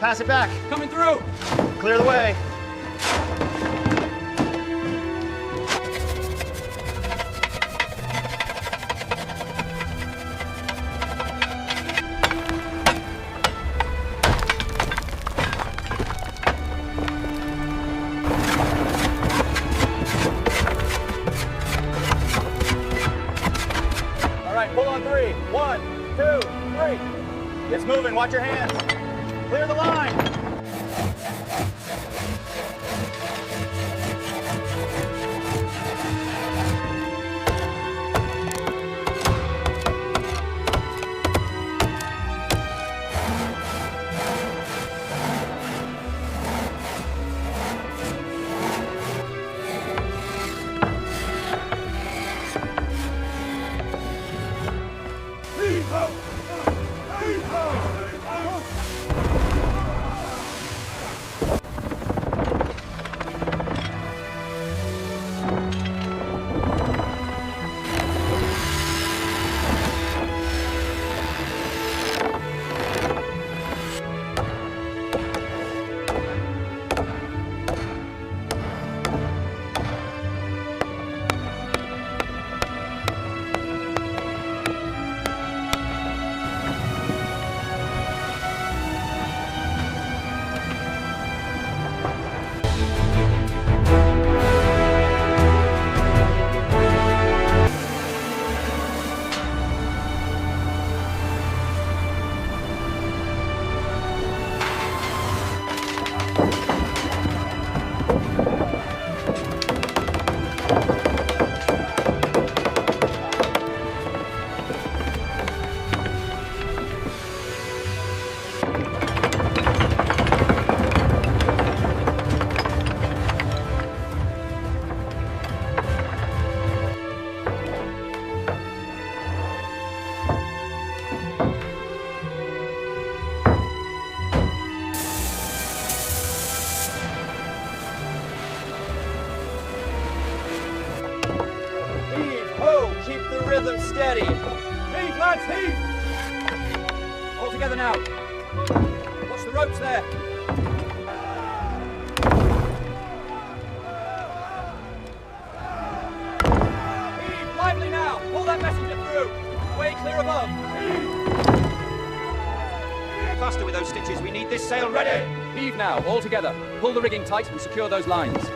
pass it back. Coming through. Clear the way. All right, pull on three. 1, 2, 3. It's moving, watch your hands. Clear the line. Keep the rhythm steady. Heave, lads, heave! All together now. Watch the ropes there. Heave, lively now. Pull that messenger through. Way clear above. Faster with those stitches. We need this sail ready. Heave now, all together. Pull the rigging tight and secure those lines.